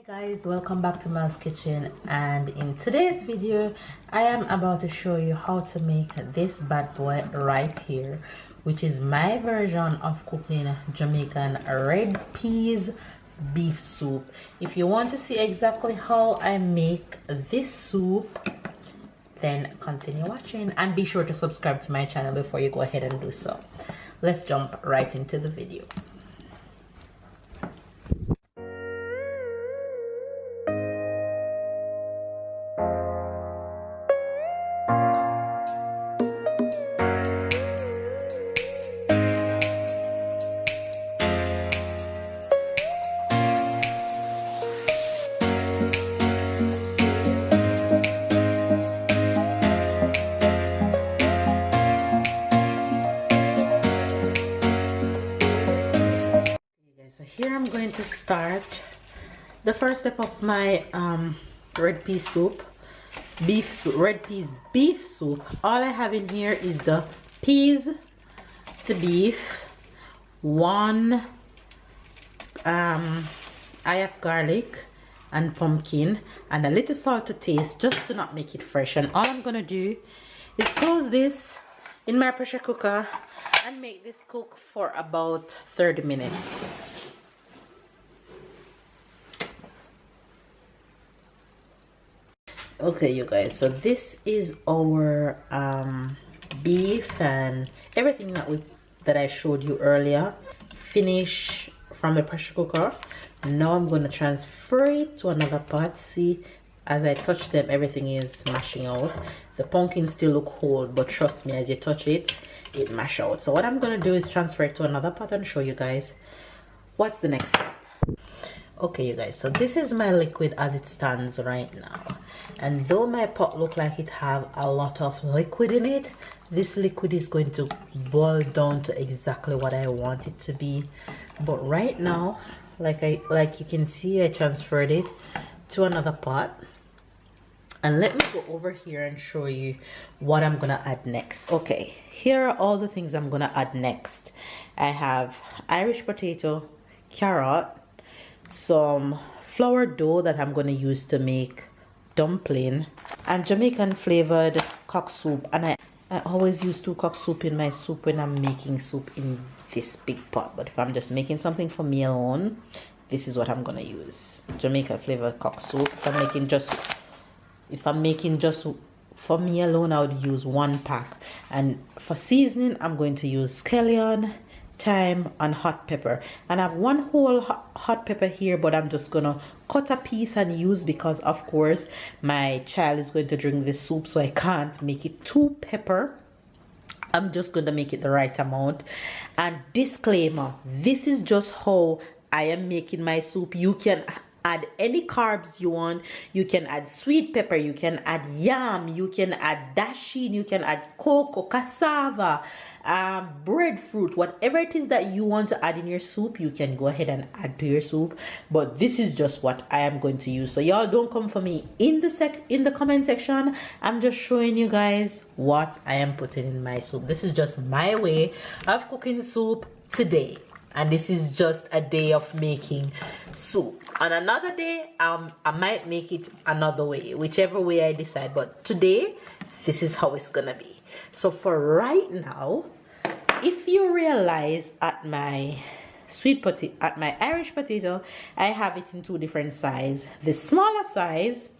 Guys, welcome back to Mel's Kitchen, and in today's video I am about to show you how to make this bad boy right here, which is my version of cooking Jamaican red peas beef soup. If you want to see exactly how I make this soup, then continue watching and be sure to subscribe to my channel before you go ahead and do so. Let's jump right into the video. So here I'm going to start the first step of my red pea soup, red peas beef soup. All I have in here is the peas, the beef, one I have garlic and pumpkin, and a little salt to taste, just to not make it fresh. And all I'm gonna do is close this in my pressure cooker and make this cook for about 30 minutes. Okay, you guys, so this is our beef and everything that I showed you earlier, finish from the pressure cooker. Now I'm going to transfer it to another pot. See, as I touch them, everything is mashing out. The pumpkin still look whole, but trust me, as you touch it, it mash out. So what I'm going to do is transfer it to another pot and show you guys what's the next step. Okay, you guys, so this is my liquid as it stands right now, and though my pot look like it have a lot of liquid in it, this liquid is going to boil down to exactly what I want it to be. But right now, like you can see, I transferred it to another pot, and let me go over here and show you what I'm gonna add next. Okay, here are all the things I'm gonna add next. I have Irish potato, carrot, some flour dough that I'm going to use to make dumpling, and Jamaican flavored cock soup. And I always use 2 cock soup in my soup when I'm making soup in this big pot, but if I'm just making something for me alone, this is what I'm going to use. Jamaican flavored cock soup. If I'm making just for me alone, I would use 1 pack. And for seasoning, I'm going to use scallion, thyme, and hot pepper. And I have 1 whole hot pepper here, but I'm just gonna cut a piece and use, because of course my child is going to drink this soup, so I can't make it too pepper. I'm just gonna make it the right amount. And disclaimer, this is just how I am making my soup. You can add any carbs you want. You can add sweet pepper, you can add yam, you can add dasheen, you can add cocoa, cassava, breadfruit, whatever it is that you want to add in your soup, you can go ahead and add to your soup. But this is just what I am going to use, so y'all don't come for me in the comment section. I'm just showing you guys what I am putting in my soup. This is just my way of cooking soup today, and this is just a day of making soup. On another day, I might make it another way, whichever way I decide, but today this is how it's gonna be. So for right now, if you realize at my Irish potato, I have it in 2 different sizes. The smaller size,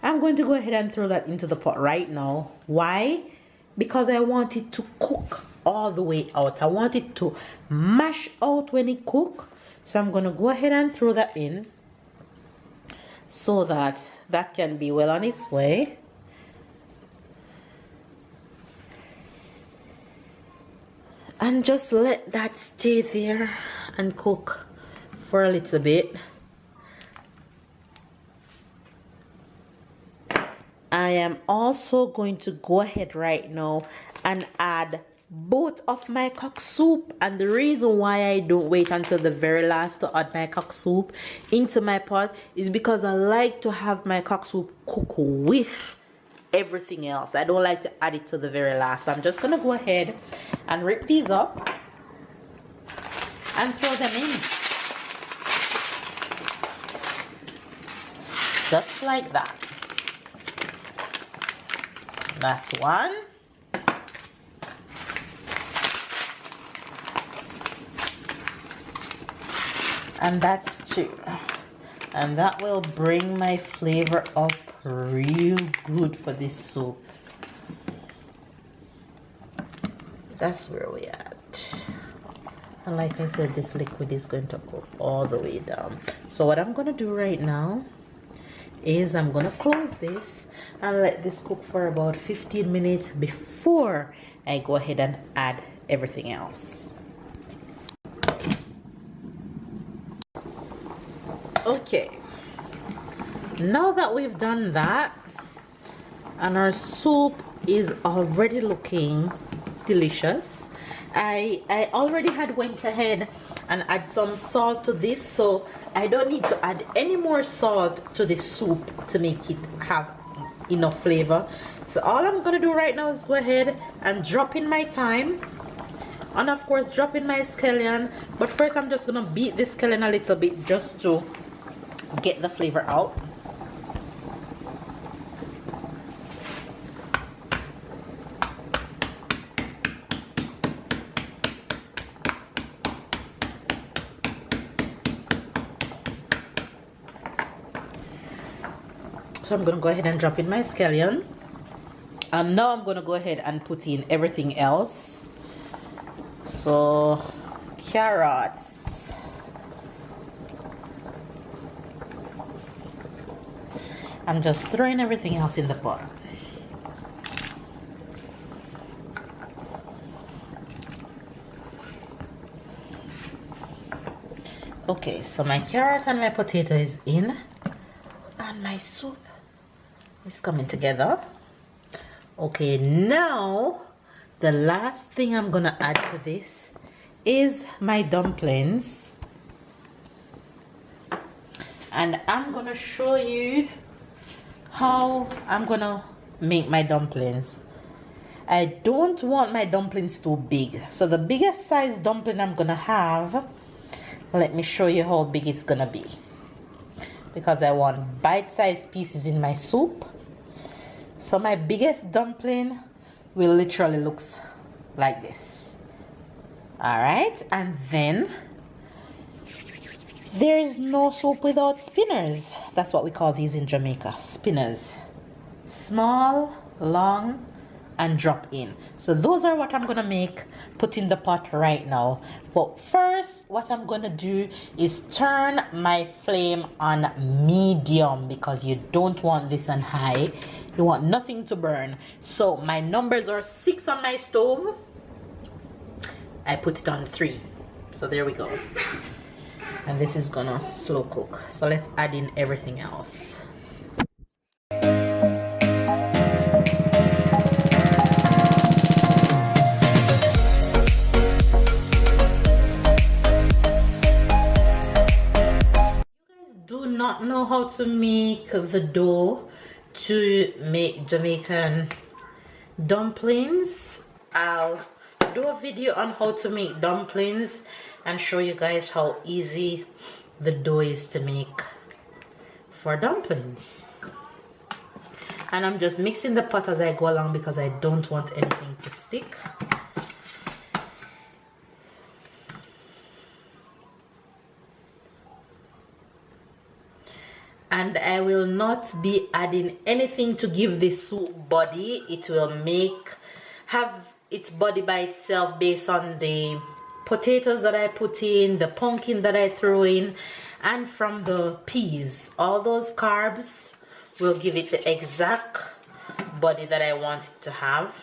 I'm going to go ahead and throw that into the pot right now. Why? Because I want it to cook all the way out. I want it to mash out when it cook. So I'm going to go ahead and throw that in, so that can be well on its way. And just let that stay there and cook for a little bit. I am also going to go ahead right now and add both of my cock soup, and the reason why I don't wait until the very last to add my cock soup into my pot is because I like to have my cock soup cook with everything else. I don't like to add it to the very last. So I'm just gonna go ahead and rip these up and throw them in. just like that. That's one. And that's two. And that will bring my flavor up real good for this soup. That's where we at. And like I said, this liquid is going to go all the way down. So what I'm going to do right now is I'm going to close this and let this cook for about 15 minutes before I go ahead and add everything else. Okay, now that we've done that and our soup is already looking delicious, I already had went ahead and add some salt to this, so I don't need to add any more salt to this soup to make it have enough flavor. So all I'm gonna do right now is go ahead and drop in my thyme, and of course drop in my scallion. But first I'm just gonna beat this scallion a little bit just to get the flavor out. So I'm gonna go ahead and drop in my scallion, and now I'm gonna go ahead and put in everything else. So carrots, I'm just throwing everything else in the pot. Okay, so my carrot and my potato is in, and my soup is coming together. Okay, now the last thing I'm gonna add to this is my dumplings, and I'm gonna show you how I'm gonna make my dumplings. I don't want my dumplings too big, so the biggest size dumpling I'm gonna have, let me show you how big it's gonna be, because I want bite-sized pieces in my soup. So my biggest dumpling will literally looks like this. All right, and then there is no soup without spinners. That's what we call these in Jamaica, spinners. Small, long, and drop in. So those are what I'm gonna make, put in the pot right now. But first, what I'm gonna do is turn my flame on medium, because you don't want this on high. You want nothing to burn. So my numbers are 6 on my stove. I put it on 3. So there we go. And this is gonna slow cook. So let's add in everything else. Do not know how to make the dough to make Jamaican dumplings, I'll do a video on how to make dumplings and show you guys how easy the dough is to make for dumplings. And I'm just mixing the pot as I go along because I don't want anything to stick. And I will not be adding anything to give this soup body. It will have its body by itself based on the potatoes that I put in, the pumpkin that I throw in, and from the peas. All those carbs will give it the exact body that I want it to have.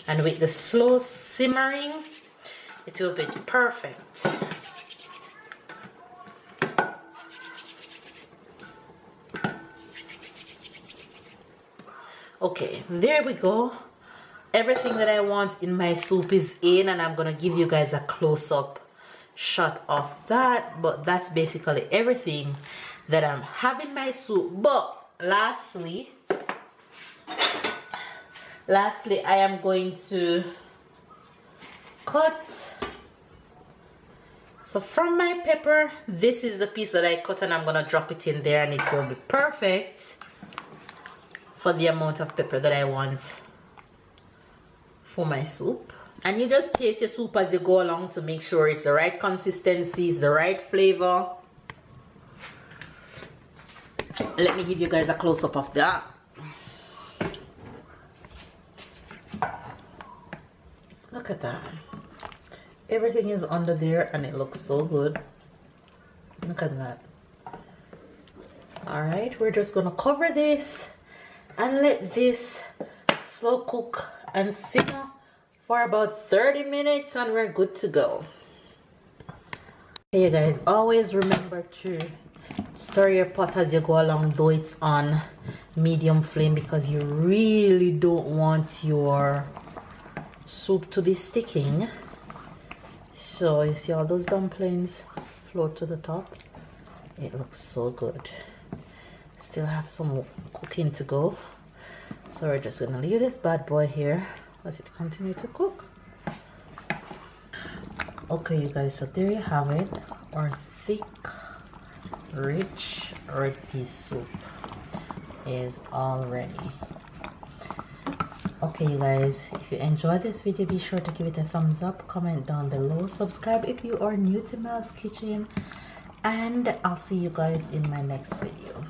And with the slow simmering, it will be perfect. Okay, there we go. Everything that I want in my soup is in, and I'm gonna give you guys a close-up shot of that. But that's basically everything that I'm having my soup. But lastly, I am going to cut So from my pepper, this is the piece that I cut, and I'm gonna drop it in there, and it will be perfect for the amount of pepper that I want for my soup. And you just taste your soup as you go along to make sure it's the right consistency, it's the right flavor. Let me give you guys a close-up of that. Look at that. Everything is under there and it looks so good. Look at that. Alright, we're just gonna cover this and let this slow cook and simmer for about 30 minutes and we're good to go. Hey you guys, always remember to stir your pot as you go along, though it's on medium flame, because you really don't want your soup to be sticking. So you see all those dumplings float to the top. It looks so good. Still have some cooking to go, so we're just gonna leave this bad boy here, let it continue to cook. Okay you guys, so there you have it, our thick rich red pea soup is all ready. Okay you guys, if you enjoyed this video, be sure to give it a thumbs up, comment down below, subscribe if you are new to Mel's Kitchen, and I'll see you guys in my next video.